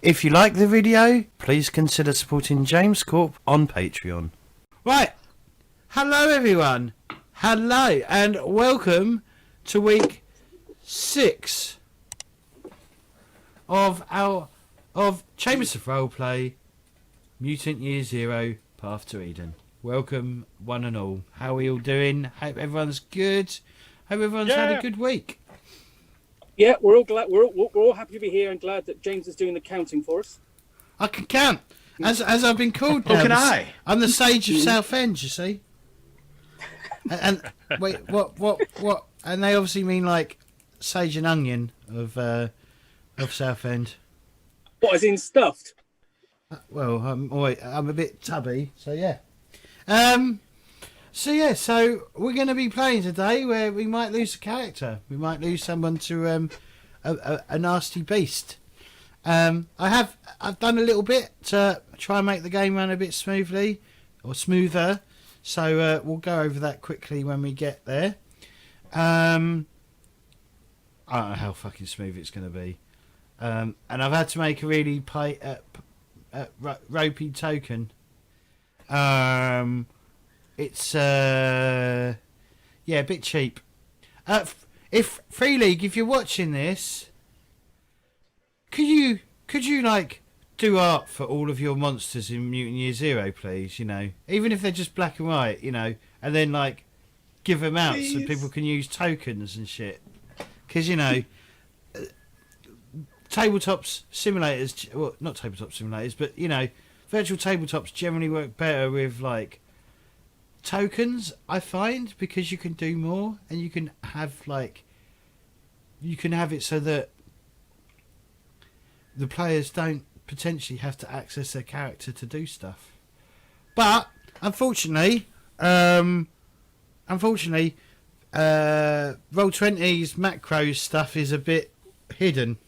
If you like the video, please consider supporting James Corp on Patreon. Right. Hello, everyone. Hello, and welcome to week 6 of Chambers of Roleplay, Mutant Year Zero, Path to Eden. Welcome, one and all. How are we all doing? Hope everyone's good. Hope everyone's had a good week. Yeah, we're all glad. We're all happy to be here and glad that James is doing the counting for us. I can count, as I've been called. How can I? I'm the Sage of Southend. You see. And wait, what? And they obviously mean like sage and onion of Southend. What, as in stuffed? Well, I'm a bit tubby, so yeah. So we're going to be playing today where we might lose a character. We might lose someone to a nasty beast. I've done a little bit to try and make the game run a bit smoothly or smoother. So we'll go over that quickly when we get there. I don't know how fucking smooth it's going to be. And I've had to make a really ropey token. It's a bit cheap. If Free League, if you're watching this, could you like do art for all of your monsters in Mutant Year Zero, please? You know, even if they're just black and white, you know, and then like give them out so people can use tokens and shit. Because you know, tabletops simulators, well, not tabletop simulators, but you know, virtual tabletops generally work better with like tokens, I find, because you can do more and you can have it so that the players don't potentially have to access their character to do stuff. But unfortunately, Roll20's macros stuff is a bit hidden,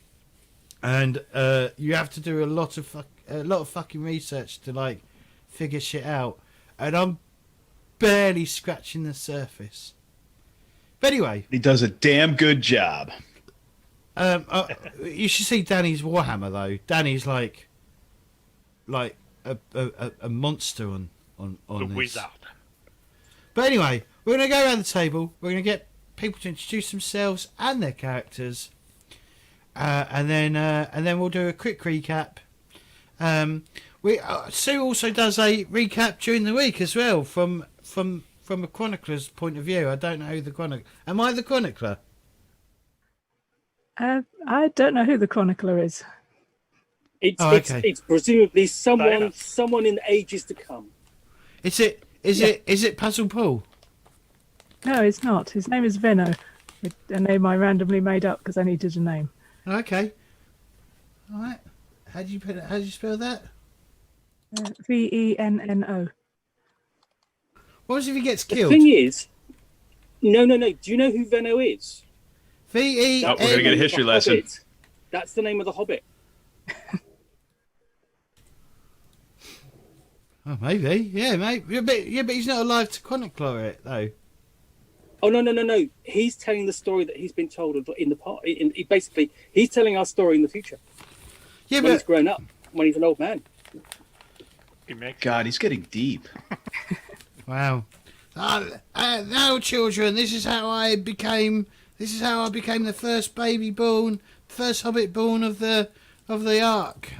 and you have to do a lot of fucking research to like figure shit out, and I'm barely scratching the surface. But anyway, he does a damn good job. You should see Danny's Warhammer though. Danny's like a monster on the this. wizard. But anyway, we're gonna go around the table. We're gonna get people to introduce themselves and their characters, and then we'll do a quick recap. Sue also does a recap during the week as well from a chronicler's point of view. I don't know who the chronicler. Am I the chronicler? I don't know who the chronicler is. It's presumably someone in the ages to come. Is it Puzzle Paul? No, it's not. His name is Venno, a name I randomly made up because I needed a name. Okay. All right. How do you spell that? Venno. What if he gets killed? The thing is, no. Do you know who Venno is? V-E-N... Oh, we're going to get a history lesson. Hobbit. That's the name of the Hobbit. Oh, maybe. Yeah, mate. Yeah, but he's not alive to chronicler it, though. Oh, no. He's telling the story that he's been told in the past. Basically, he's telling our story in the future. Yeah, when he's grown up, when he's an old man. God, he's getting deep. Wow. Now, children, this is how I became the first baby born, first hobbit born of the Ark.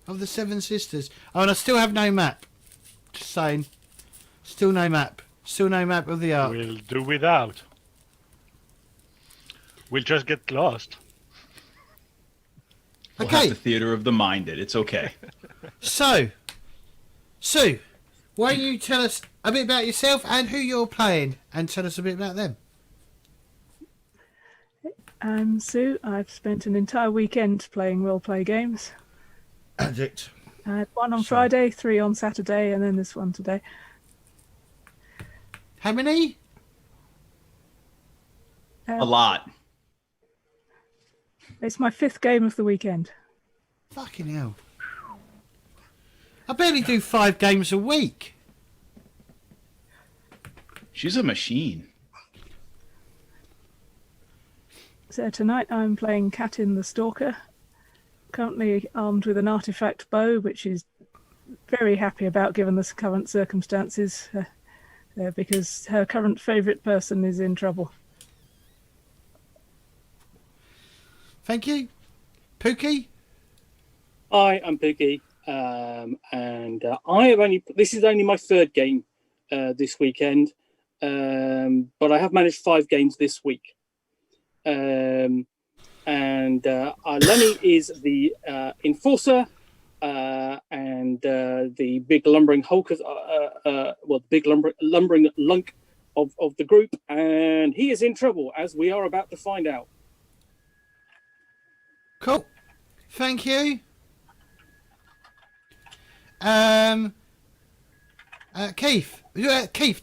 Of the Seven Sisters. Oh, and I still have no map. Just saying. Still no map. Still no map of the Ark. We'll do without. We'll just get lost. We'll Okay. have the theater of the minded. It's okay. So, Sue, why don't you tell us a bit about yourself and who you're playing, and tell us a bit about them. I'm Sue. I've spent an entire weekend playing role-play games. Addict. I had one on Friday, 3 on Saturday, and then this one today. How many? A lot. It's my 5th game of the weekend. Fucking hell. I barely do 5 games a week. She's a machine. So tonight I'm playing Katin the Stalker, currently armed with an artifact bow, which is very happy about given the current circumstances, because her current favourite person is in trouble. Thank you. Pookie? I am Pookie, and I have only. This is only my third game this weekend, but I have managed 5 games this week. And Lenny is the enforcer, and the big lumbering hulk, the big lumbering lunk of the group, and he is in trouble, as we are about to find out. Cool. Thank you. Keith. Keith,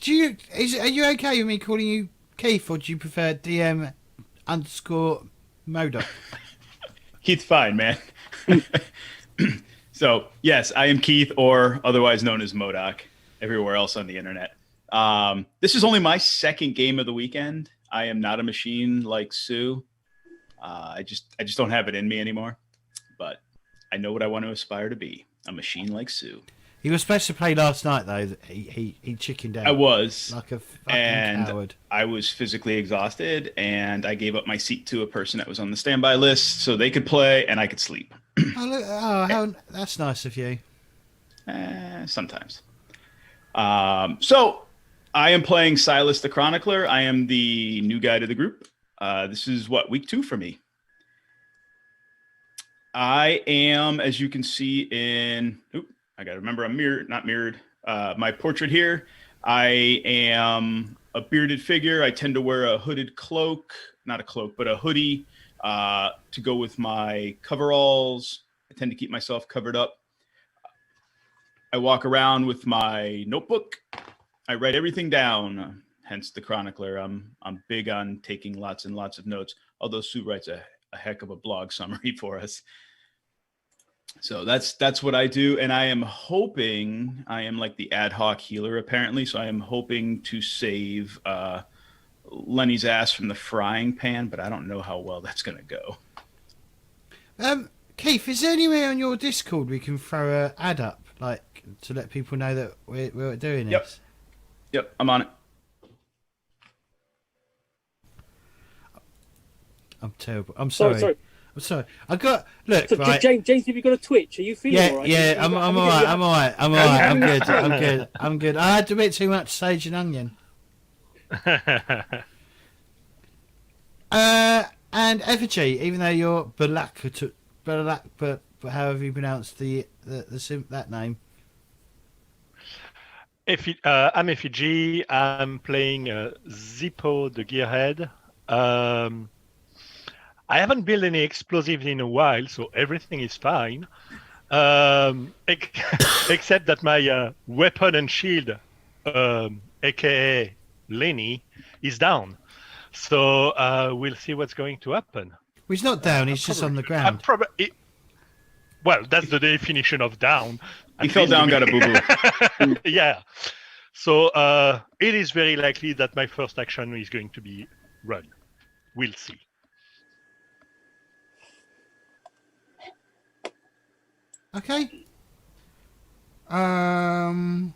are you okay with me calling you Keith, or do you prefer DM_Modoc? Keith's fine, man. So, yes, I am Keith, or otherwise known as Modoc, everywhere else on the internet. This is only my second game of the weekend. I am not a machine like Sue. I just don't have it in me anymore. But I know what I want to aspire to be, a machine like Sue. He was supposed to play last night, though. He chickened out. I was. Like a fucking coward. I was physically exhausted, and I gave up my seat to a person that was on the standby list so they could play and I could sleep. That's nice of you. Sometimes. So I am playing Silas the Chronicler. I am the new guy to the group. This is week 2 for me. I am, as you can see in... I got to remember I'm not mirrored. My portrait here. I am a bearded figure. I tend to wear a hooded cloak, not a cloak, but a hoodie to go with my coveralls. I tend to keep myself covered up. I walk around with my notebook. I write everything down, hence the chronicler. I'm big on taking lots and lots of notes, although Sue writes a heck of a blog summary for us. So that's what I do, and I am hoping, I am like the ad hoc healer apparently, so I am hoping to save Lenny's ass from the frying pan, but I don't know how well that's going to go. Keith, is there anywhere on your Discord we can throw an ad up, like to let people know that we're doing this? Yep, I'm on it. I'm terrible. I'm sorry. I'm sorry. I got look. So, right. James, have you got a twitch? Are you feeling all right? Yeah. I'm all right. I'm good. I had a bit too much sage and onion. And effigy, even though you're Balak, but however you pronounce that name. I'm effigy. I'm playing Zippo the Gearhead. I haven't built any explosives in a while, so everything is fine. Except that my weapon and shield, aka Lenny, is down. So we'll see what's going to happen. Well, he's not down, he's just on the ground. Well, that's the definition of down. He fell down, got a boo-boo. Yeah. So it is very likely that my first action is going to be run. We'll see. Okay. Hang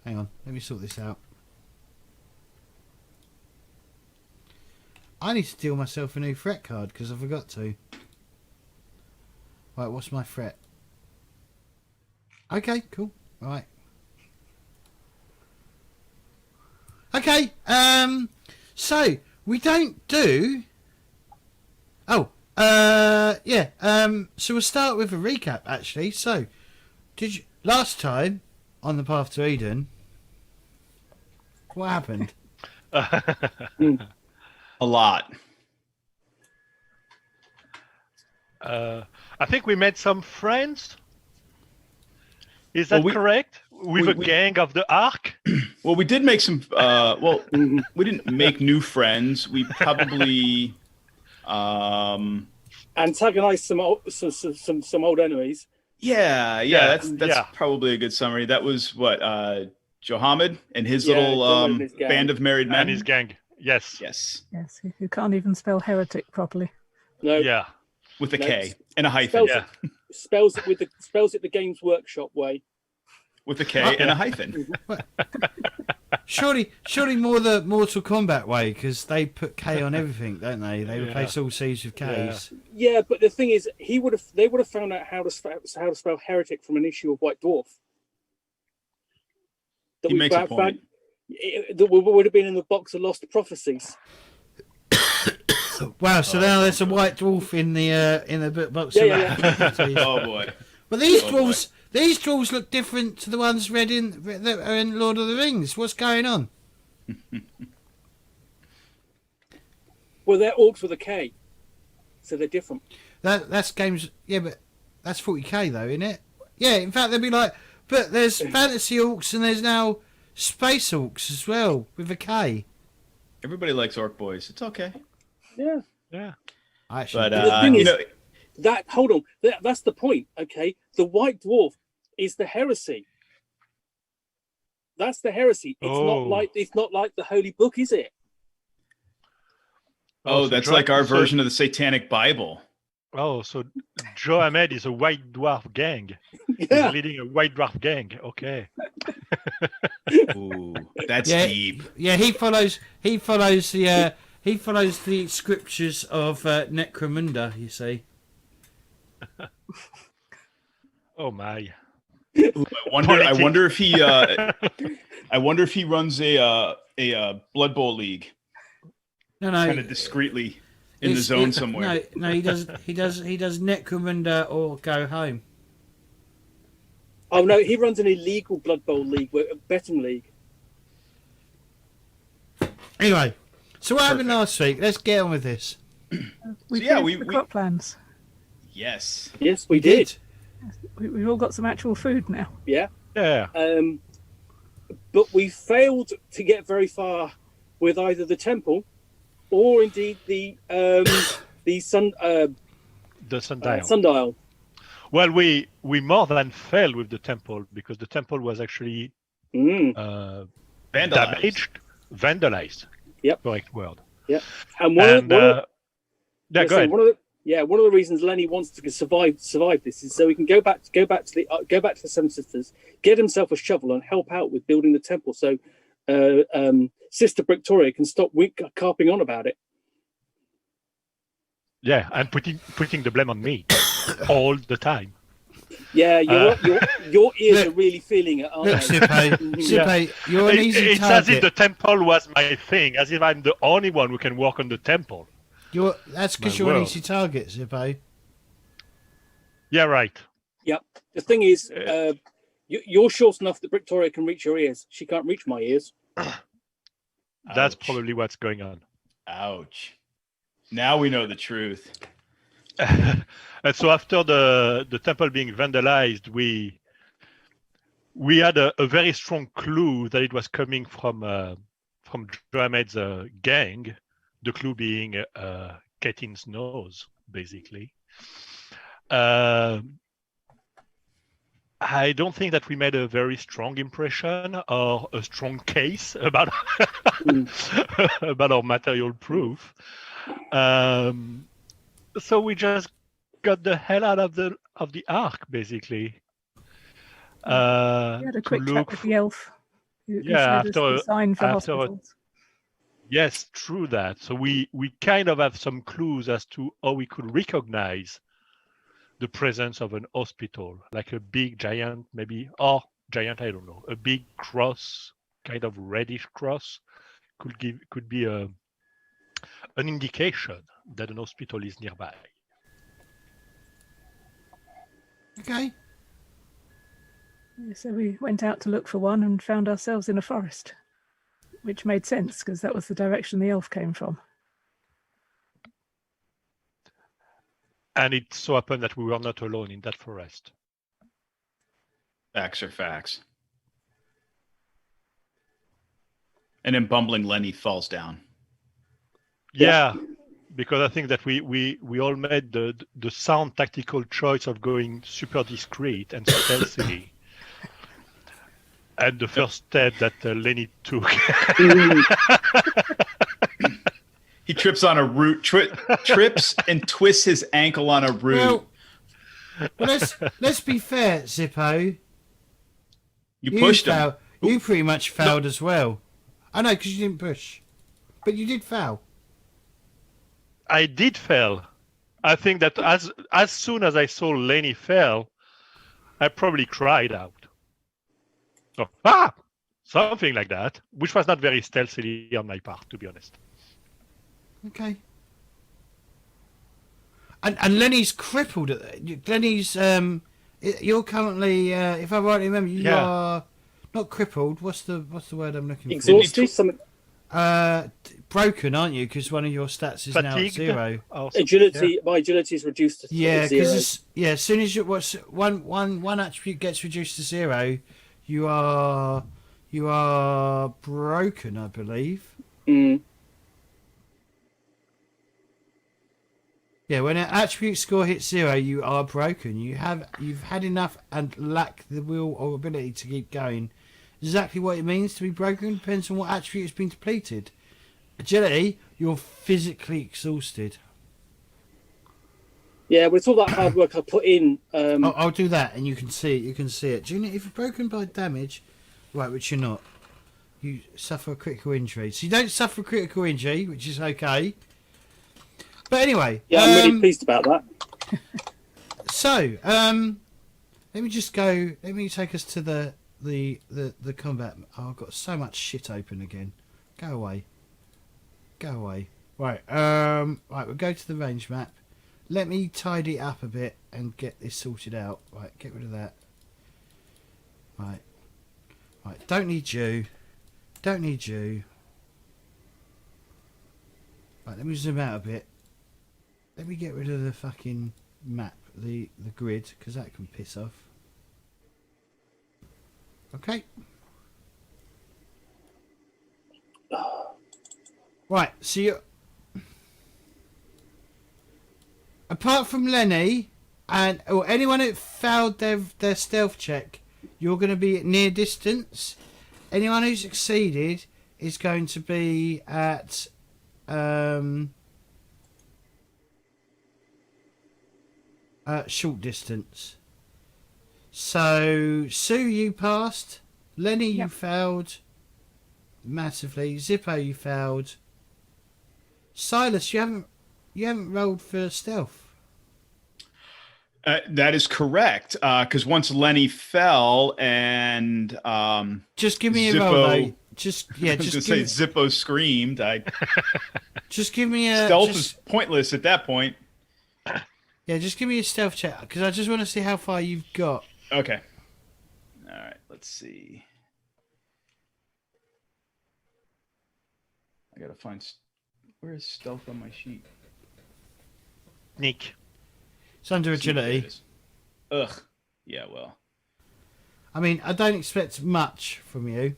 on, let me sort this out. I need to deal myself a new threat card because I forgot to. Right, what's my threat? Okay, cool. Right. Okay. So we don't do. Oh. Yeah. So we'll start with a recap. Actually, so last time on the Path to Eden? What happened? A lot. I think we met some friends. Is that correct? With a gang of the Ark? Well, we did make some... we didn't make new friends. We probably... antagonized some old enemies. Yeah. That's probably a good summary. That was what Johammed and his little band of married men. And his gang. Yes. Who can't even spell heretic properly. No. Yeah. With a No, K and a hyphen. Spells it the Games Workshop way. With a K and a hyphen. Surely more the Mortal Kombat way, because they put K on everything, don't they? They replace all C's with K's. Yeah, but the thing is, they would have found out how to spell heretic from an issue of White Dwarf. He makes a point. That would have been in the box of Lost Prophecies. Wow! So now there's a White Dwarf in the box. Oh boy! But these dwarves look different to the ones that are in Lord of the Rings. What's going on? Well, they're orcs with a K, so they're different. That's games. Yeah, but that's 40k though, isn't it? Yeah. In fact, they'd be like, but there's fantasy orcs and there's now space orcs as well with a K. Everybody likes orc boys. It's okay. Yeah. Actually, But the thing is, hold on. That's the point. Okay, the White Dwarf is the heresy. That's the heresy. It's not like the Holy Book, is it? Oh, that's like our version of the Satanic Bible. Oh, so Joe Ahmed is a White Dwarf gang. Yeah. He's leading a White Dwarf gang. Okay. Ooh, that's deep. Yeah, he follows the scriptures of Necromunda. You see. Oh my. Ooh, I wonder if he runs a Blood Bowl league. No, kind of discreetly in the zone somewhere. No, he does Necromunda or go home. Oh no, he runs an illegal Blood Bowl league, a betting league. Anyway, so what happened last week? Let's get on with this. We the crop plans. Yes, we did. We've all got some actual food now. Yeah. Yeah. But we failed to get very far with either the temple or indeed the sundial. Sundial. Well, we more than failed with the temple because the temple was actually vandalized. Yep. Correct word. Yep. And go ahead. One of the reasons Lenny wants to survive this is so he can go back to the Seven Sisters, get himself a shovel, and help out with building the temple. So Sister Victoria can stop carping on about it. Yeah, and putting the blame on me all the time. Yeah, your ears are really feeling it, aren't they? Sipe, you're an easy target. It's as if the temple was my thing, as if I'm the only one who can work on the temple. That's because you're an easy target, Sipe. Yeah, right. Yep. The thing is, you're short enough that Victoria can reach your ears. She can't reach my ears. That's probably what's going on. Ouch. Now we know the truth. And so after the temple being vandalized, we had a very strong clue that it was coming from Johamed's gang. The clue being Ketin's nose, basically. I don't think that we made a very strong impression or a strong case about our material proof. So we just got the hell out of the ark, basically. We had a quick chat with the elf. After hospitals. Yes, true that. So we kind of have some clues as to how we could recognize the presence of an hospital, like a big giant, maybe, or giant, I don't know, a big cross, kind of reddish cross, could be an indication that an hospital is nearby. Okay. So we went out to look for one and found ourselves in a forest, which made sense because that was the direction the elf came from. And it so happened that we were not alone in that forest. Facts are facts. And then bumbling Lenny falls down. Yeah, because I think that we all made the sound tactical choice of going super discreet and stealthily. And the first step that Lenny took. He trips on a root, trips and twists his ankle on a root. Well, let's be fair, Zippo. You pushed him. Foul. You pretty much fouled as well. I know, because you didn't push. But you did foul. I did fail. I think that as soon as I saw Lenny fail, I probably cried out. Oh, something like that, which was not very stealthily on my part, to be honest. Okay. And Lenny's crippled. Lenny's you're currently, if I rightly remember, you are not crippled. What's the word I'm looking for? Exhausted. Something. Broken, aren't you? Because one of your stats is now at 0. Agility. My agility is reduced to 0. Because as soon as one attribute gets reduced to 0, you are broken, I believe. Mm. Yeah, when an attribute score hits 0, you are broken. You've had enough and lack the will or ability to keep going. Exactly what it means to be broken depends on what attribute has been depleted. Agility, you're physically exhausted. Yeah, but it's all that hard work I put in. I'll do that, and you can see it. You can see it. Do you know, if you're broken by damage, right, which you're not, you suffer a critical injury. So you don't suffer a critical injury, which is okay. But anyway, yeah, I'm really pleased about that. So, let me just go. Let me take us to the combat. Oh, I've got so much shit open again. Go away. Go away. Right. Right. We'll go to the range map. Let me tidy it up a bit and get this sorted out. Right. Get rid of that. Right. Right. Don't need you. Don't need you. Right. Let me zoom out a bit. Let me get rid of the fucking map, the grid, because that can piss off. Okay. Right, so you... Apart from Lenny, or anyone that failed their stealth check, you're going to be at near distance. Anyone who succeeded is going to be at... short distance. So Sue, you passed. Lenny, you failed massively. Zippo, you failed. Silas, you haven't rolled for stealth. That is correct. Because once Lenny fell and just give me Zippo, a roll. Though. Zippo screamed. Just give me a stealth is pointless at that point. Yeah, just give me a stealth check because I just want to see how far you've got. Okay. All right. Let's see. I gotta find. Where is stealth on my sheet? Nick. It's under agility. Ugh. Yeah. Well. I mean, I don't expect much from you.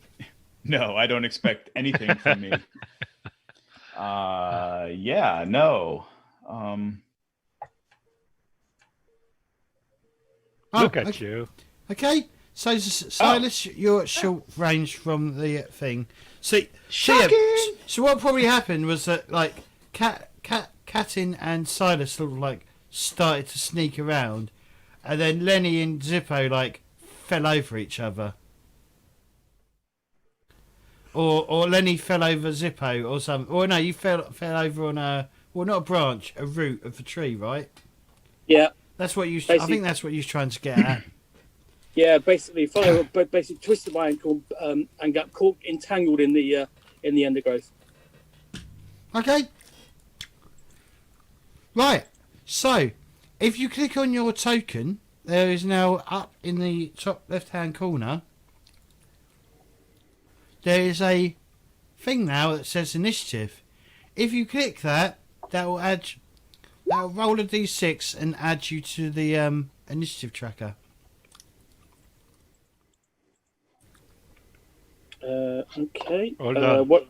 No, I don't expect anything from me. Yeah. No. Look at you. Okay, so Silas, you're at short range from the thing. So what probably happened was that like Katin and Silas sort of like started to sneak around, and then Lenny and Zippo like fell over each other, or Lenny fell over Zippo or something. Or no, you fell over on not a branch, a root of a tree, right? Yeah. That's what you. I think that's what you're trying to get at. Yeah, basically, basically twisted my ankle and got caught entangled in the undergrowth. Okay. Right. So, if you click on your token, there is now up in the top left-hand corner. There is a thing now that says initiative. If you click that, that will add. That'll roll a d6 and add you to the initiative tracker. Okay. Hold on. What?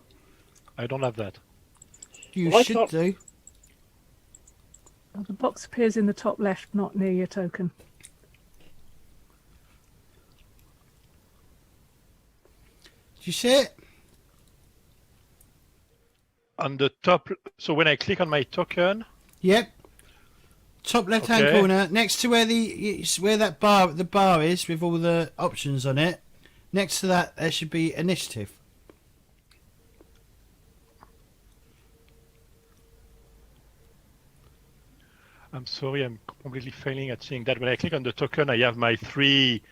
I don't have that. You Well, should do. Well, the box appears in the top left, not near your token. Do you see it? On the top, so when I click on my token, Yep. Top left-hand Okay. corner, next to where the bar is with all the options on it. Next to that, there should be initiative. I'm sorry, I'm completely failing at seeing that. When I click on the token, I have my 3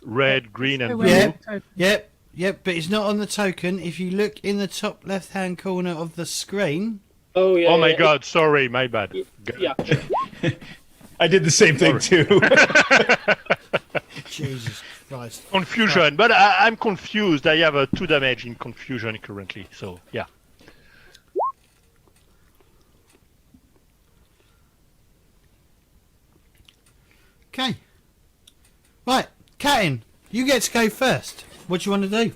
red, green, and So blue. when Yeah. you token- Yep, but it's not on the token. If you look in the top left-hand corner of the screen, Oh yeah. Oh my yeah. God, sorry, my bad. Yeah. I did the same thing too. Jesus Christ. Confusion, but I'm confused. I have a 2 damage in confusion currently, so yeah. Okay. Right, Katin, you get to go first. What do you want to do?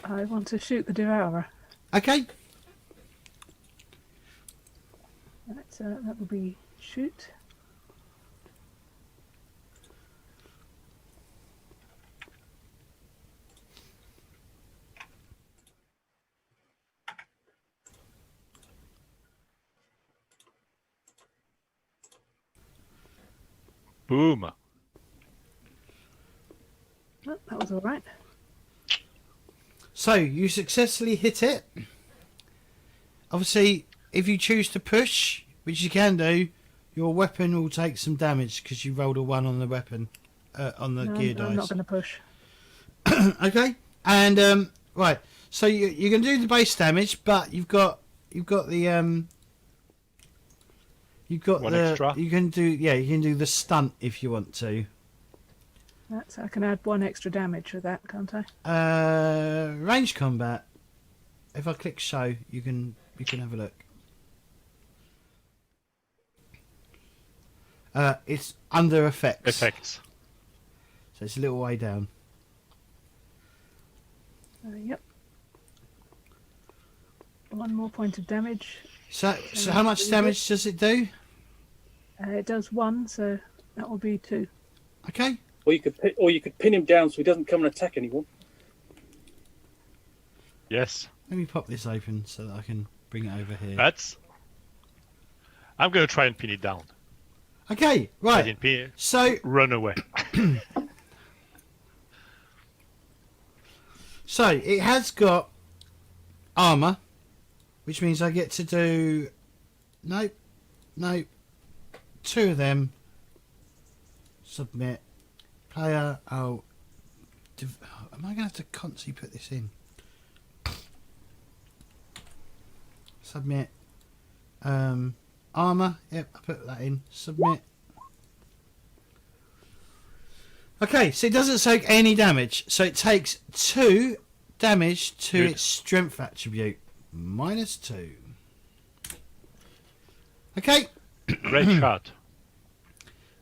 I want to shoot the devourer. Okay. Right, so that will be shoot. Boom. Oh, that was all right. So you successfully hit it. Obviously, if you choose to push, which you can do, your weapon will take some damage because you rolled a 1 on the weapon, on the No, gear I'm not dice. going to push. Okay, and right. So you're going to do the base damage, but you've got the One extra? You can do the stunt if you want to. That's, I can add 1 extra damage with that, can't I? Range combat. If I click show, you can have a look. It's under effects. Effects. So it's a little way down. Yep. 1 more point of damage. So how much damage does it do? It does 1, so that will be 2. Okay. Or you could pin him down so he doesn't come and attack anyone. Yes. Let me pop this open so that I can bring it over here. I'm going to try and pin it down. Okay, I right. didn't pin it. So Run away. it has got armor, which means I get to do nope, 2 of them. Submit. Player. Am I going to have to constantly put this in? Submit. Armor. Yep, I put that in. Submit. Okay, so it doesn't take any damage. So it takes 2 damage to Good. its strength attribute. -2. Okay. Great shot.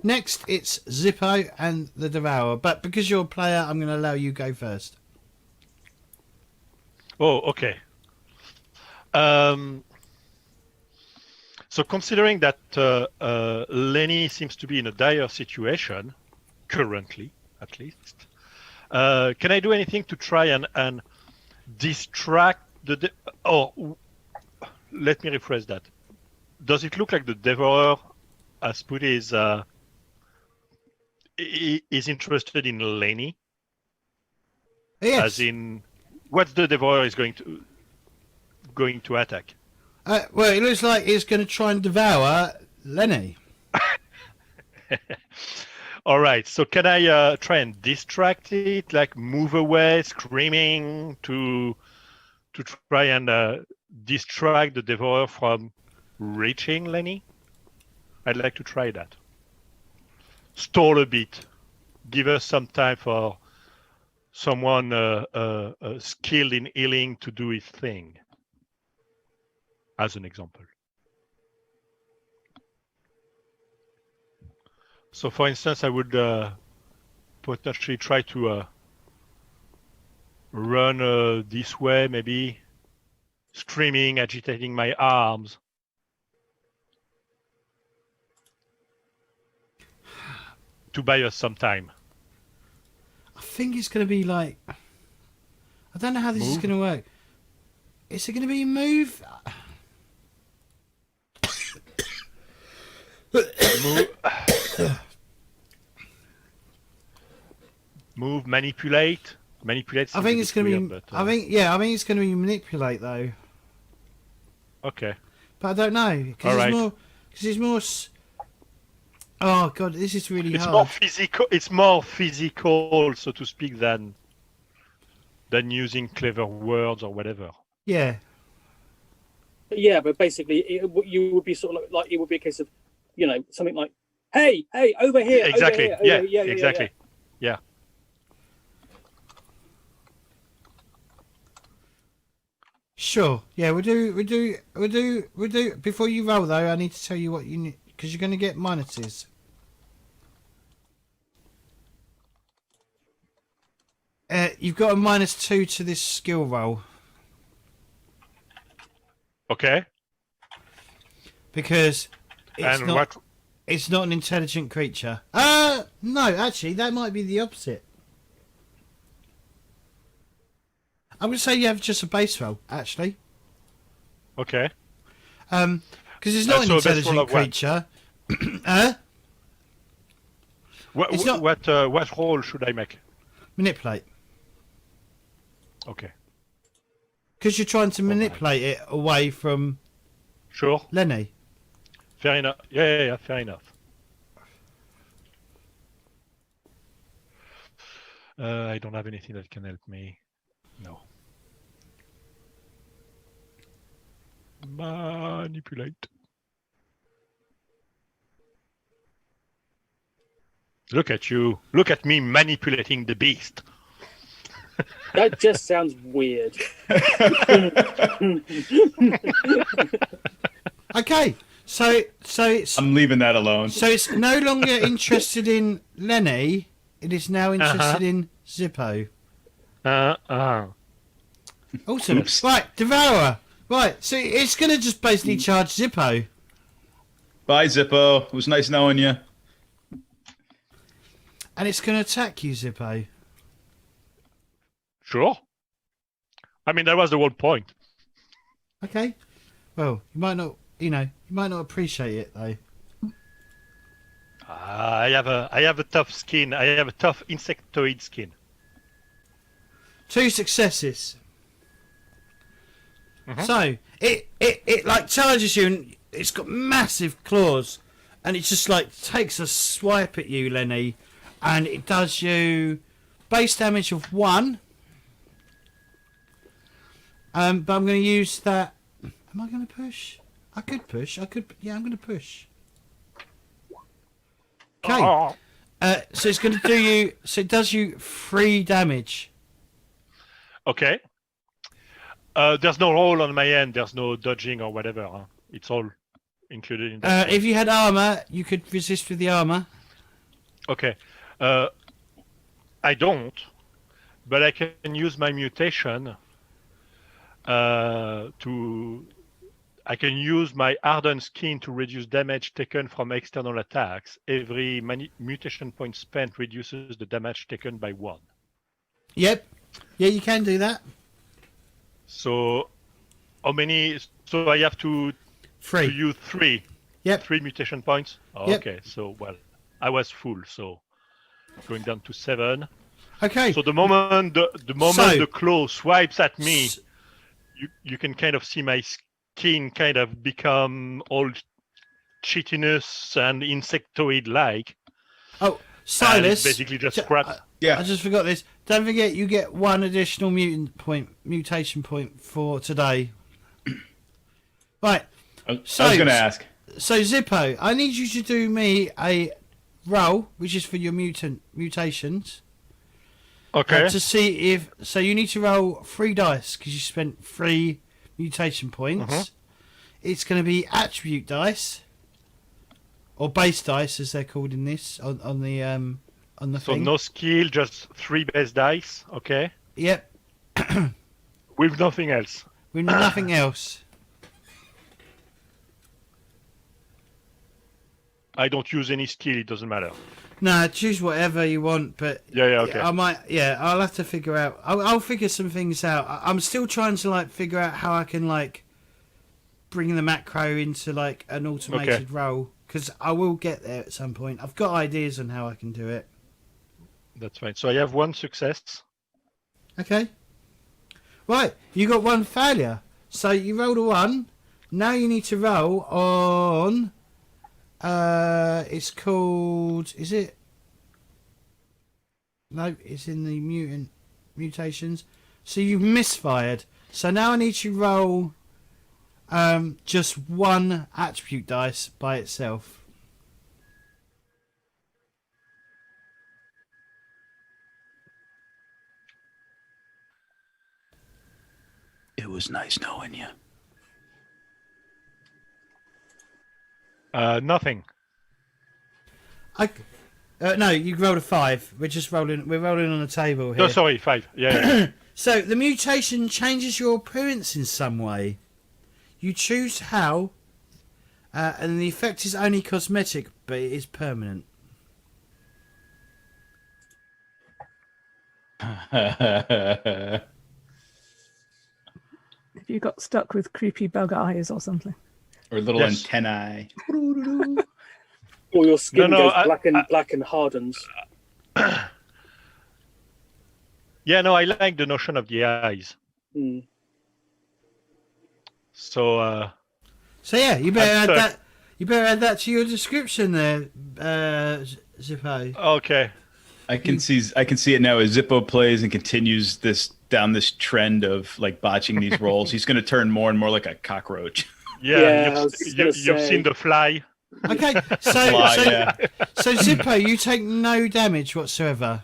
Next, it's Zippo and the Devourer. But because you're a player, I'm going to allow you go first. Oh, okay. So considering that Lenny seems to be in a dire situation, currently at least, can I do anything to try and distract the... let me rephrase that. Does it look like the Devourer has put his... is interested in Lenny? Yes. As in, what's the Devourer is going to attack? Well, it looks like it's going to try and devour Lenny. All right. So can I try and distract it, like move away, screaming to try and distract the Devourer from reaching Lenny? I'd like to try that. Stall a bit. Give us some time for someone skilled in healing to do his thing. As an example. So, for instance, I would potentially try to run this way, maybe screaming, agitating my arms. To buy us some time. I think it's going to be like... I don't know how this is Move? going to work. Is it going to be move? Move, manipulate. Manipulate. I think it's going to be. But, I think it's going to be manipulate though. Okay. But I don't know because All it's right. more. Because it's more. Oh god, this is really It's hard. more physical. It's more physical, so to speak, than using clever words or whatever. Yeah. Yeah, but basically, you would be sort of like it would be a case of, something like, "Hey, over here." Exactly. Over here, Yeah. Exactly. Yeah. Sure. Yeah, we'll do. Before you roll though, I need to tell you what you need because you're going to get minuses. You've got a -2 to this skill roll Okay. because And what? it's not an intelligent creature. No, actually, that might be the opposite. I'm going to say you have just a base roll, actually. Okay. Because it's not an So a base roll intelligent of what? creature. It's not- What role should I make? Manipulate. Okay. Because you're trying to manipulate it away from Sure. Lenny. Fair enough. Yeah. Fair enough. I don't have anything that can help me. No. Manipulate. Look at you. Look at me manipulating the beast. That just sounds weird. Okay, so it's I'm leaving that alone. so it's no longer interested in Lenny. It is now interested in Zippo. Awesome. Oops. Right, Devourer. Right, so it's going to just basically charge Zippo. Bye, Zippo. It was nice knowing you. And it's going to attack you, Zippo. Sure. I mean, that was the whole point. Okay. Well, you might not appreciate it, though. I have a tough skin. I have a tough insectoid skin. 2 successes. Mhm. So, it like charges you, and it's got massive claws. And it just like takes a swipe at you, Lenny. And it does you base damage of 1. But I'm going to use that. Am I going to push? I could push. Yeah, I'm going to push. Okay. Oh. So it's going to do you. So it does you 3 damage. Okay. There's no roll on my end. There's no dodging or whatever. Huh? It's all included in that. If you had armor, you could resist with the armor. Okay. I don't, but I can use my mutation I can use my hardened skin to reduce damage taken from external attacks. Every mutation point spent reduces the damage taken by 1. Yep. Yeah, you can do that. So, how many? So I have to 3. use 3. Yep. 3 mutation points. Oh, Yep. Okay. So I was full. So going down to 7. Okay. So the moment the claw swipes at me, you can kind of see my skin kind of become all chitinous and insectoid-like. Oh, Silas. Basically just scratch. Yeah. I just forgot this. Don't forget, you get 1 additional mutation point for today. Right. I was going to ask. So Zippo, I need you to do me a roll, which is for your mutations. Okay. To see if you need to roll 3 dice because you spent 3 mutation points. Mhm. It's going to be attribute dice or base dice, as they're called in this on the So thing. no skill, just 3 base dice. Okay. Yep, With nothing else. with nothing else. I don't use any skill. It doesn't matter. No, choose whatever you want, but Yeah, okay. I'll have to figure out. I'll figure some things out. I'm still trying to like figure out how I can like bring the macro into like an automated role, because I will get there at some point. I've got ideas on how I can do it. That's fine. So I have 1 success. Okay. Right, you got 1 failure. So you rolled a 1. Now you need to roll on. It's called. Is it? No, it's in the mutations. So you've misfired. So now I need to roll just 1 attribute dice by itself. It was nice knowing you. Nothing. No, you rolled a 5. We're just rolling. We're rolling on the table here. No, sorry, 5. Yeah. So the mutation changes your appearance in some way. You choose how, and the effect is only cosmetic, but it is permanent. Have you got stuck with creepy bug eyes or something? Or little Yes. antennae. Or your skin goes I- black and hardens. Yeah, no, I like the notion of the eyes. Mm. So, So yeah, you better I'm add stuck. that. You better add that to your description there, Zippo. okay. I can see it now as Zippo plays and continues down this trend of like botching these rolls. He's going to turn more and more like a cockroach. Yeah, I was you've gonna say. seen the fly. Okay, so Fly, yeah. so Zippo, you take no damage whatsoever.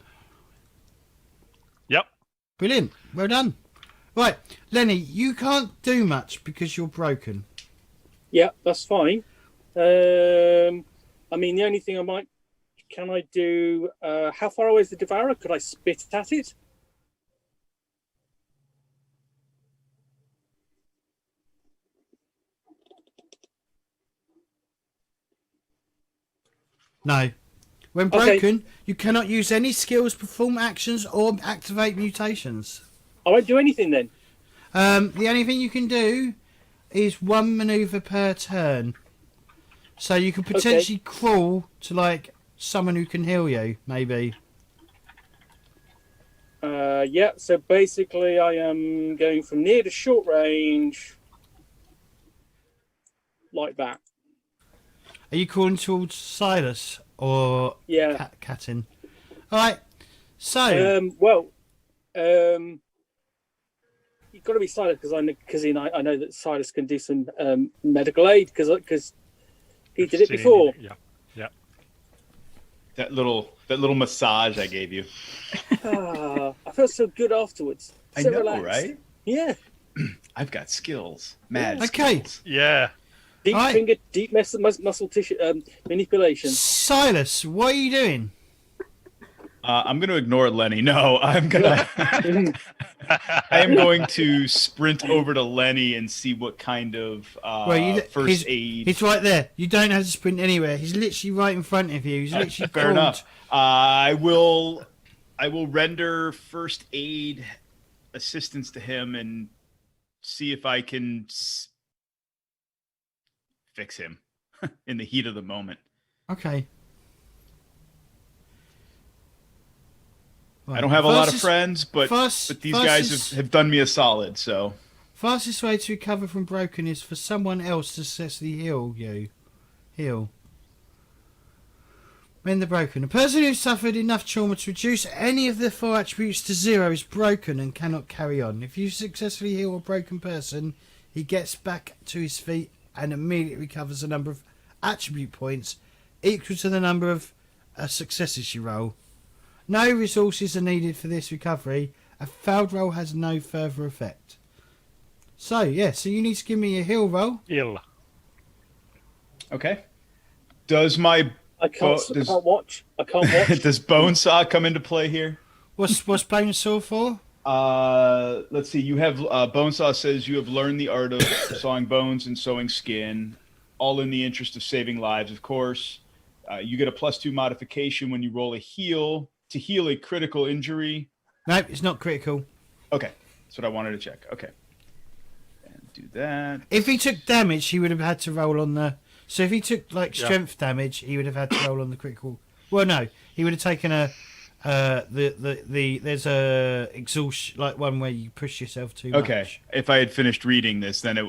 Yep. Brilliant. Well done. Right, Lenny, you can't do much because you're broken. Yeah, that's fine. I mean, the only thing can I do? How far away is the devourer? Could I spit at it? No. When Okay. broken, you cannot use any skills, perform actions, or activate mutations. I won't do anything then. The only thing you can do is 1 maneuver per turn. So you could potentially crawl to like someone who can heal you, maybe. Yeah, so basically I am going from near to short range like that. Are you calling towards Silas or Yeah. Catin? All right. So You've got to be Silas because I know that Silas can do some medical aid because he did it before. Yeah. That little massage I gave you. I felt so good afterwards. I So know, relaxed. right? Yeah. I've got skills. Mad Okay. skills. Yeah. Deep Right. finger, deep muscle tissue manipulation. Silas, what are you doing? I'm going to ignore Lenny. No, I am going to sprint over to Lenny and see what kind of first aid. He's right there. You don't have to sprint anywhere. He's literally right in front of you. He's literally Fair crawled. enough. I will render first aid assistance to him and see if I can fix him in the heat of the moment. Okay. I don't have a lot of friends, but these guys have done me a solid. So fastest way to recover from broken is for someone else to successfully heal you. Mend the broken. A person who suffered enough trauma to reduce any of their 4 attributes to 0 is broken and cannot carry on. If you successfully heal a broken person, he gets back to his feet and immediately recovers a number of attribute points equal to the number of successes you roll. No resources are needed for this recovery. A failed roll has no further effect. So you need to give me a heal roll. Ill. okay. Does my I can't watch. does Bonesaw come into play here? What's Bonesaw for? Let's see. You have Bonesaw says you have learned the art of sawing bones and sewing skin, all in the interest of saving lives, of course. You get a +2 modification when you roll a heal to heal a critical injury. No, it's not critical. Okay, that's what I wanted to check. Okay, and do that. If he took damage, he would have had to roll on the. So if he took like strength damage, he would have had to roll on the critical. Well, no, he would have taken a. There's a exhaustion, like one where you push yourself too much. Okay, if I had finished reading this, then it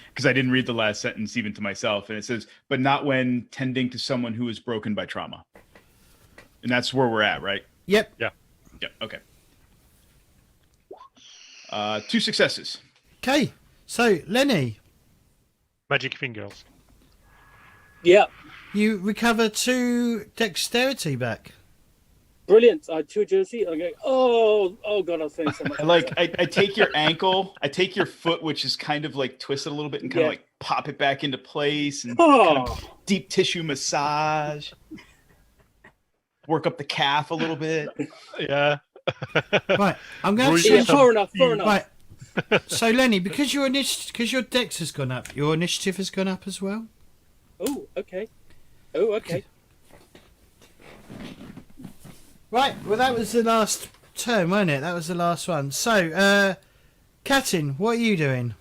because I didn't read the last sentence even to myself, and it says, but not when tending to someone who is broken by trauma. And that's where we're at, right? Yep. Yeah. Yep. Okay. 2 successes. Okay, so Lenny, Magic fingers. Yeah, you recover 2 dexterity back. brilliant. I had 2 agility. I go, oh god, I was feeling so much. I take your ankle, I take your foot, which is kind of like twisted a little bit, and kind of like pop it back into place, and kind of deep tissue massage. Work up the calf a little bit. Yeah. Right, I'm going to Yeah, change. far enough. Right. So Lenny, because your dex has gone up, your initiative has gone up as well. Oh, okay. Oh, okay. Right. Well, that was the last turn, wasn't it? That was the last one. So, Katin, what are you doing?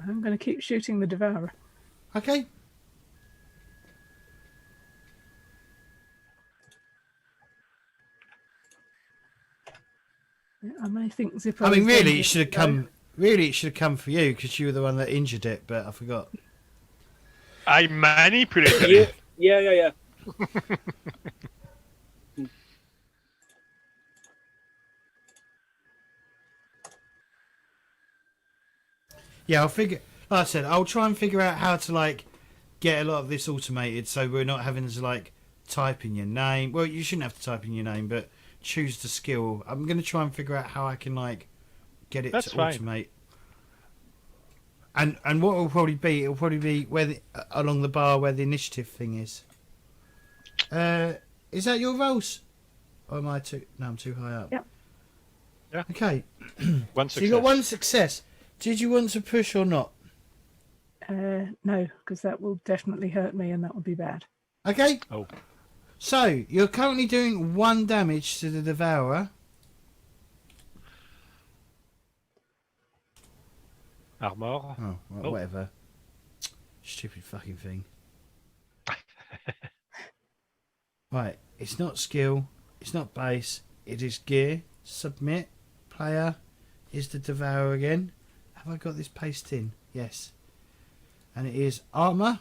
I'm going to keep shooting the devourer. Okay. Yeah, I may think Zippo. I mean, is really, dangerous it should have to come. go. Really, it should have come for you because you were the one that injured it, but I forgot. I manipulated it. Yeah. Yeah, I'll figure. Like I said, I'll try and figure out how to like get a lot of this automated, so we're not having to like type in your name. Well, you shouldn't have to type in your name, but choose the skill. I'm going to try and figure out how I can like get it That's to fine. automate. And what it'll probably be where along the bar where the initiative thing is. Is that your rolls? Or am I too? No, I'm too high up. Yep. Yeah. Okay. One So success. you got 1 success. Did you want to push or not? No, because that will definitely hurt me, and that would be bad. Okay. Oh. So you're currently doing 1 damage to the devourer. Armor. Oh, well, Oh. whatever. Stupid fucking thing. Right, it's not skill, it's not base, it is gear. Submit. Player is the devourer again. Have I got this pasted in? Yes. And it is armor.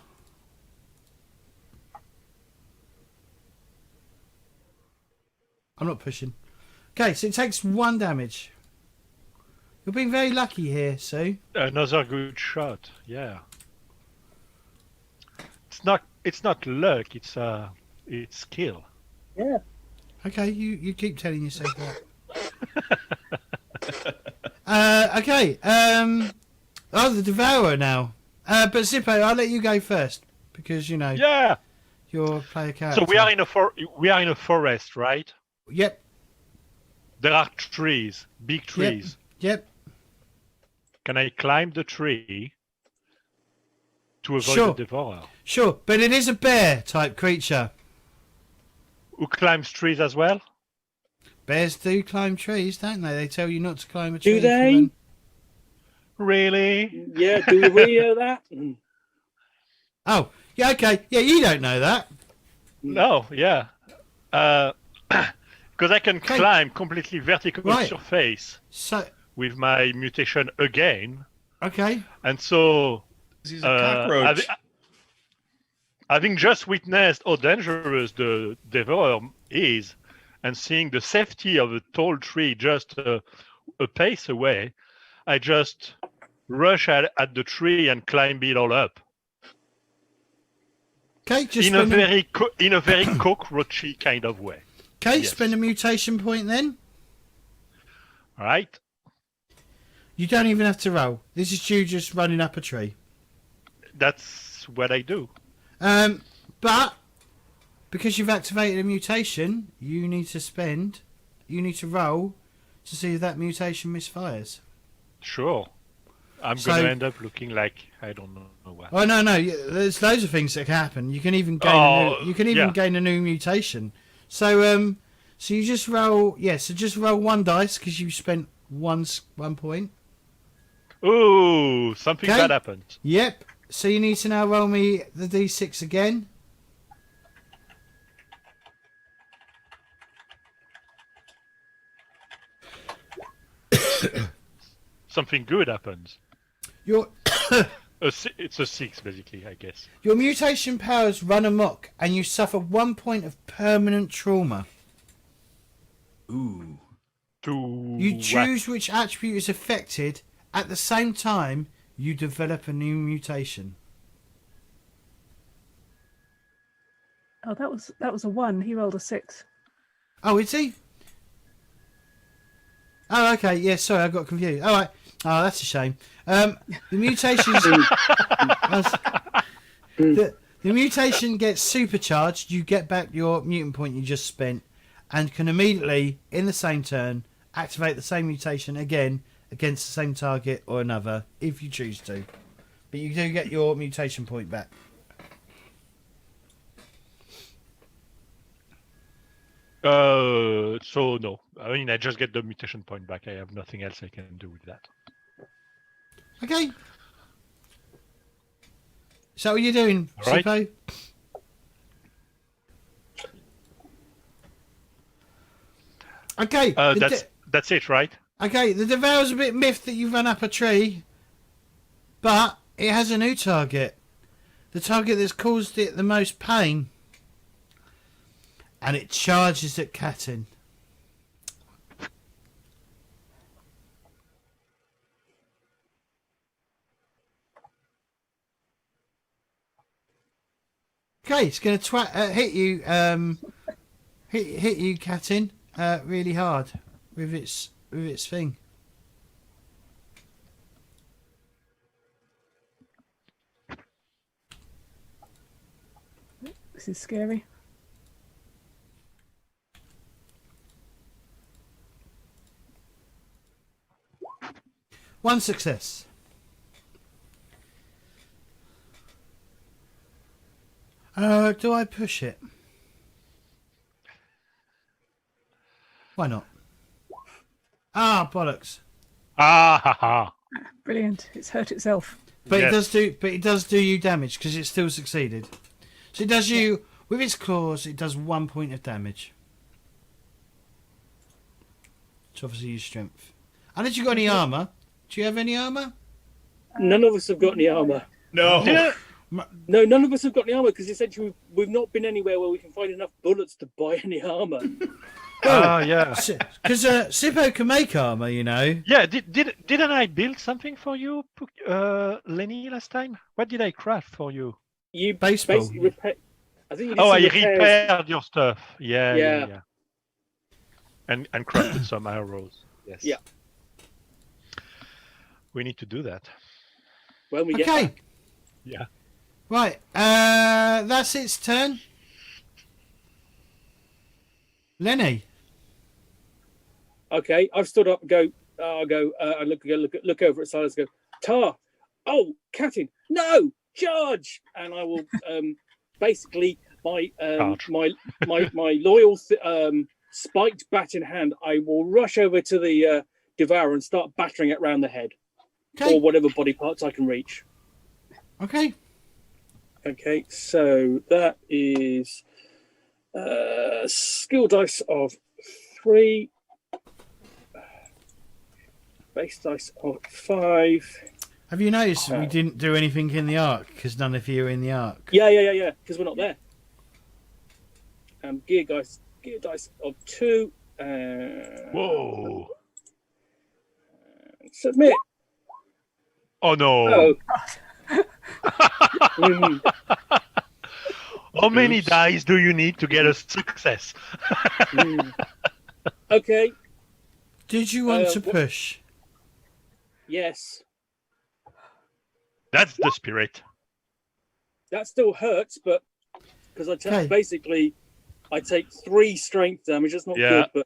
I'm not pushing. Okay, so it takes 1 damage. You're being very lucky here, Sue. Another good shot. Yeah. It's not luck. It's skill. Yeah. Okay, you keep telling yourself that. Okay. The devourer now. But Zippo, I'll let you go first because you know Yeah. you're a player character. So we are in a forest, right? Yep. There are trees, big trees. Yep. Can I climb the tree to avoid Sure. the devourer? Sure, but it is a bear type creature. Who climbs trees as well? Bears do climb trees, don't they? They tell you not to climb a tree. Do for they? them. Really? Yeah, do we really know that? Oh, yeah. Okay. Yeah, you don't know that. No, yeah. Because I can Okay. climb completely vertical Right. surface So, with my mutation again. okay. And so He's a cockroach. having just witnessed how dangerous the devourer is, and seeing the safety of a tall tree just a pace away, I just rush at the tree and climb it all up Okay. Just in a spend very cockroachy kind of way. okay. yes. Spend a mutation point then. All right. You don't even have to roll. This is you just running up a tree. That's what I do. But because you've activated a mutation, you need to roll to see if that mutation misfires. Sure. I'm So- going to end up looking like I don't know what. Oh no, there's loads of things that can happen. You can even gain gain a new mutation. So so you just roll so just roll one dice because you spent one point. Ooh, something Okay. bad happened. Yep. So you need to now roll me the d6 again. Something good happens. Your It's a 6, basically, I guess. your mutation powers run amok, and you suffer 1 point of permanent trauma. Ooh. You choose which attribute is affected. At the same time, you develop a new mutation. Oh, that was a 1. He rolled a 6. Oh, is he? Oh, okay. Yeah, sorry, I got confused. All right. Oh, that's a shame. The mutations. the mutation gets supercharged. You get back your mutant point you just spent, and can immediately, in the same turn, activate the same mutation again against the same target or another, if you choose to. But you do get your mutation point back. So no. I mean, I just get the mutation point back. I have nothing else I can do with that. Okay. So what are you doing, All right. Sippo? Okay. That's it, right? Okay, the Devour's a bit miffed that you run up a tree, but it has a new target. The target that's caused it the most pain. And it charges at Katin. Okay, it's going to hit you, hit you, Katin, really hard with its thing. This is scary. One success. Do I push it? Why not? Ah, bollocks. Ah ha ha. Brilliant. It's hurt itself. But Yes. it does do you damage because it still succeeded. So it does you with its claws. It does 1 point of damage. It's obviously your strength. Unless you got any armor. Do you have any armor? None of us have got any armor. No. Yeah. No, none of us have got any armor because essentially we've not been anywhere where we can find enough bullets to buy any armor. Ah, yeah. Because Sippo can make armor, you know. Yeah, didn't I build something for you, Lenny, last time? What did I craft for you? You Baseball. basically repair. I think you did Oh, some I repairs. repaired your stuff. Yeah. Yeah. And crafted some arrows. Yes. Yeah. We need to do that. When we get Okay. back. Yeah. Right. That's its turn. Lenny. Okay, I've stood up and go. I look over at Silas. And go, Tar. Oh, Katin. No, charge! And I will basically my loyal spiked bat in hand. I will rush over to the Devourer and start battering it round the head Okay. or whatever body parts I can reach. Okay. Okay, so that is skill dice of 3, base dice of 5. Have you noticed we didn't do anything in the arc because none of you are in the arc? Yeah, because we're not there. Gear dice of 2. Whoa. Submit. Oh no. Oh. Mm. How many dice do you need to get a success? Okay. Did you want to push? Yes. That's the spirit. That still hurts, but because Okay. basically I take 3 strength damage. That's not Yeah. good,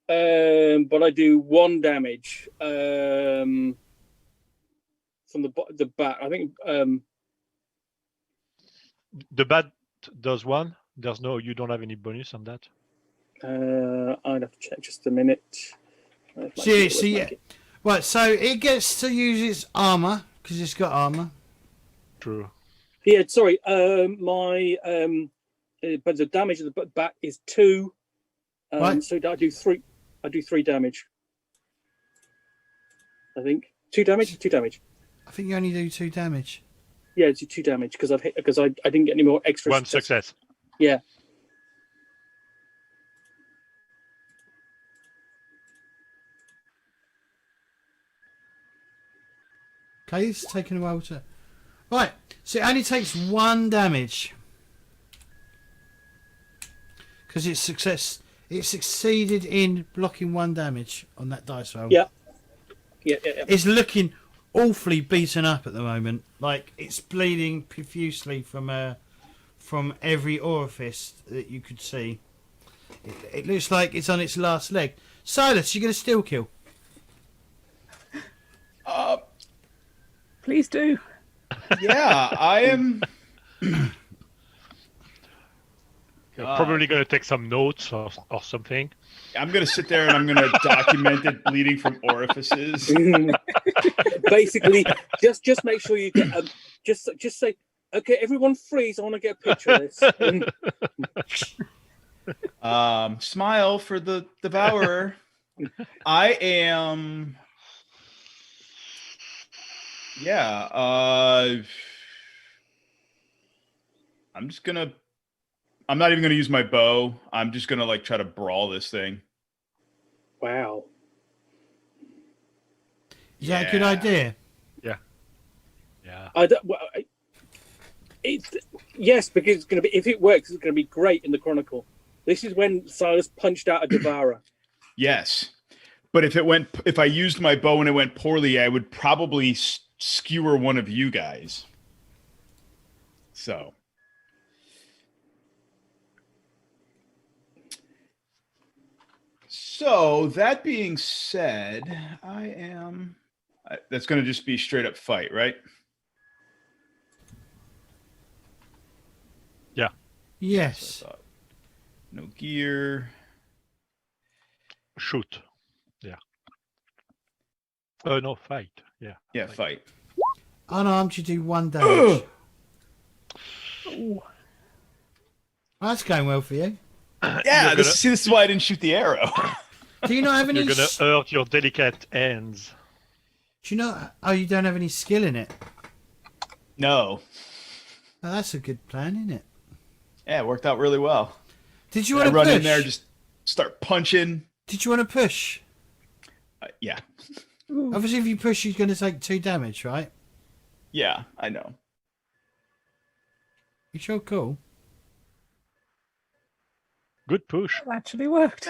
but but I do 1 damage from the bat. I think The bat does 1. You don't have any bonus on that. I'd have to check just a minute. Right, so it gets to use its armor because it's got armor. True. Yeah, sorry. But the damage of the bat is 2. Right. So I do 3. I do 3 damage. I think 2 damage. 2 damage. I think you only do 2 damage. Yeah, it's 2 damage because I've hit because I didn't get any more extra. 1 success. Yeah. Okay, it's taking a while to. Right, so it only takes 1 damage because it succeeded in blocking 1 damage on that dice roll. Yeah. It's looking awfully beaten up at the moment. Like it's bleeding profusely from every orifice that you could see. It looks like it's on its last leg. Silas, you gonna still kill? Please do. Yeah, I am. You're probably going to take some notes or something. I'm gonna sit there and I'm gonna document it bleeding from orifices. Basically, just make sure you get just say, okay, everyone freeze. I want to get a picture of this. Smile for the devourer. I am. Yeah. I'm not even gonna use my bow. I'm just gonna like try to brawl this thing. Wow. Is that a good idea? Yeah. Yes, because it's going to be, if it works, it's going to be great in the Chronicle. This is when Silas punched out a devourer. Yes, but if I used my bow and it went poorly, I would probably skewer one of you guys. So. So that being said, that's going to just be straight up fight, right? Yeah. Yes. No gear. Shoot. Yeah. No, fight. Yeah. Yeah, fight. Unarmed, you do 1 damage. Ooh. That's going well for you. Yeah, this is why I didn't shoot the arrow. Do you not have any? You're going to hurt your delicate hands. Do you not? Oh, you don't have any skill in it. No. Oh, that's a good plan, isn't it? Yeah, it worked out really well. Did you want to run push? in there, just start punching. Did you want to push? Yeah. Ooh. Obviously, if you push, you're going to take 2 damage, right? Yeah, I know. You sure cool? Good push. It actually worked.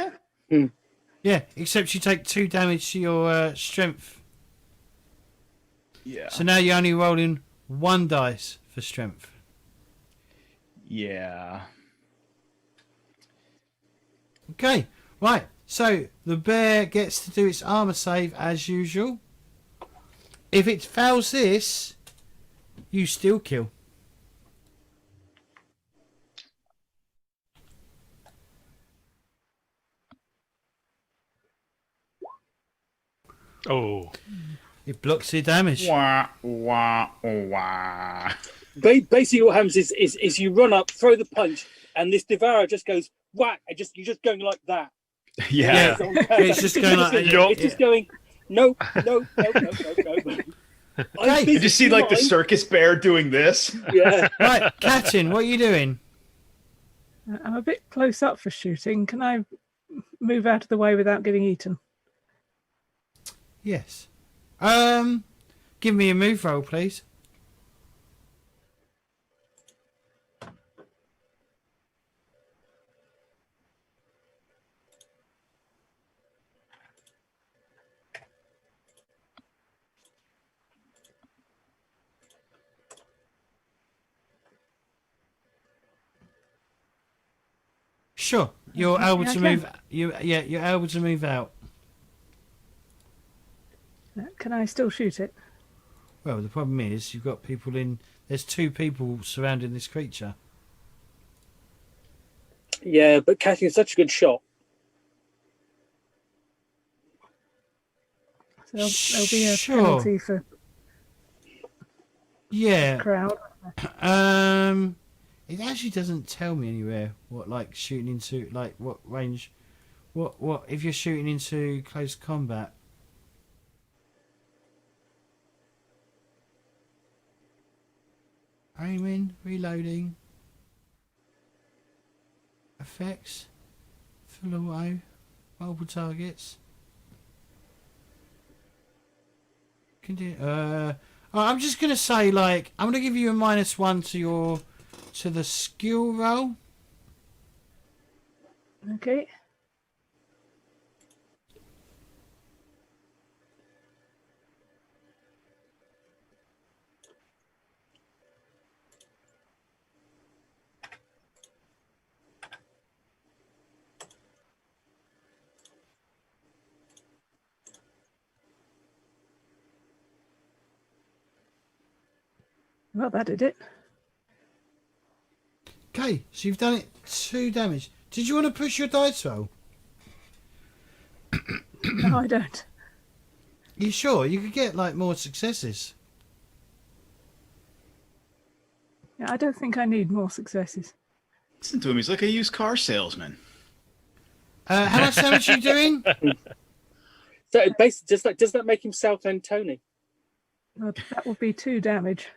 Yeah, except you take 2 damage to your strength. Yeah. So now you're only rolling 1 dice for strength. Yeah. Okay, right. So the bear gets to do its armor save as usual. If it fails this, you still kill. Oh. It blocks the damage. Wah, wah, wah. Basically, what happens is you run up, throw the punch, and this devourer just goes whack. You're just going like that. Yeah. It's just going like that. It's just going. No. Hey, Did you see like the circus bear doing this? Yeah. Right, Captain, what are you doing? I'm a bit close up for shooting. Can I move out of the way without getting eaten? Yes. Give me a move roll, please. Sure. you're able I to can. move. You're able to move out. Can I still shoot it? Well, the problem is you've got people in. There's 2 people surrounding this creature. Yeah, but Cathy is such a good shot. So there'll be a Sure. penalty for Yeah. crowd. It actually doesn't tell me anywhere what like shooting into like what range, what if you're shooting into close combat. Aiming, reloading, effects, full auto, multiple targets. I'm just gonna say like I'm gonna give you a -1 to the skill roll. Okay. Well, that did it. Okay, so you've done it 2 damage. Did you want to push your dice roll? No, I don't. You sure? You could get like more successes. Yeah, I don't think I need more successes. Listen to him. He's like a used car salesman. How much damage are you doing? So basically, does that make him Southend Tony? Well, that would be 2 damage.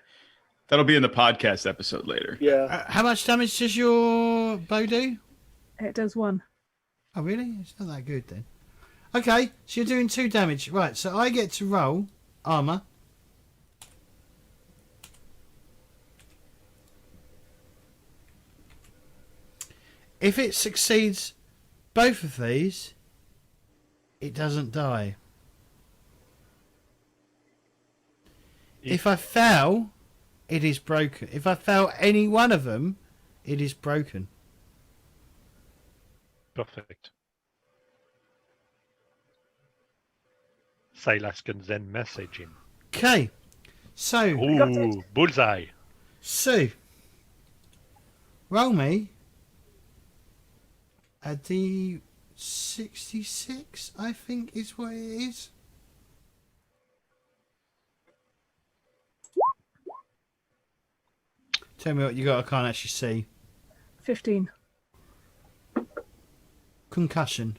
That'll be in the podcast episode later. Yeah. How much damage does your bow do? It does 1. Oh, really? It's not that good then. Okay, so you're doing 2 damage. Right, so I get to roll armor. If it succeeds both of these, it doesn't die. If I fail, it is broken. If I fail any one of them, it is broken. Perfect. Silas can then message him. Okay, so Ooh, bullseye. Sue, roll me a D66, I think is what it is. Tell me what you got, I can't actually see. 15. Concussion.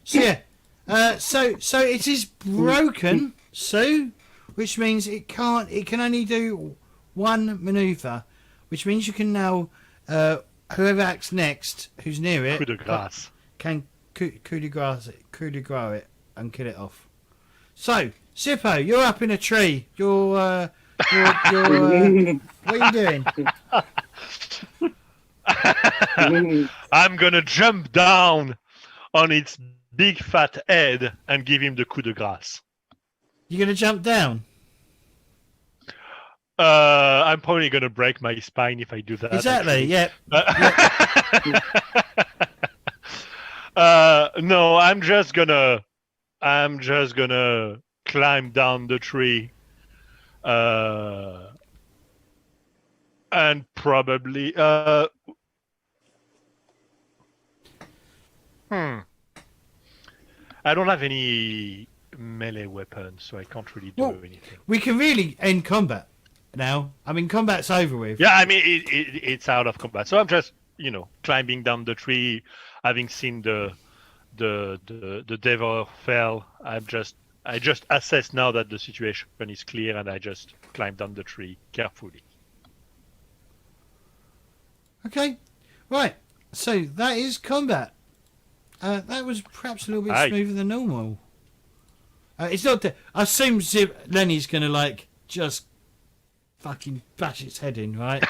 So yeah, so it is broken, Sue, which means it can only do 1 maneuver, which means you can now, whoever acts next, who's near it, Coup de grâce. can coup de grace it and kill it off. So, Sippo, you're up in a tree. You're what are you doing? I'm gonna jump down on its big fat head and give him the coup de grâce. You're gonna jump down? I'm probably gonna break my spine if I do that. Exactly. Actually. Yeah. No, I'm just gonna climb down the tree, and probably I don't have any melee weapons, so I can't really do anything. We can really end combat now. I mean, combat's over with. Yeah, I mean it's out of combat, so I'm just climbing down the tree, having seen the devil fell. I just assess now that the situation is clear, and I just climb down the tree carefully. Okay. Right. So that is combat. That was perhaps a little bit Aye. smoother than normal. It's not. I assume Lenny's gonna just fucking bash its head in, right?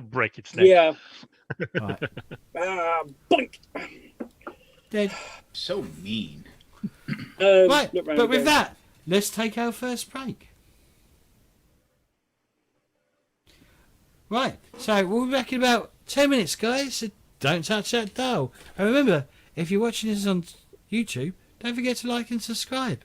Break its neck. Yeah. Right. Boink. Dead. So mean. Right. Look round But with again. that, let's take our first break. Right. So we'll be back in about 10 minutes, guys. So don't touch that dial. And remember, if you're watching this on YouTube, don't forget to like and subscribe.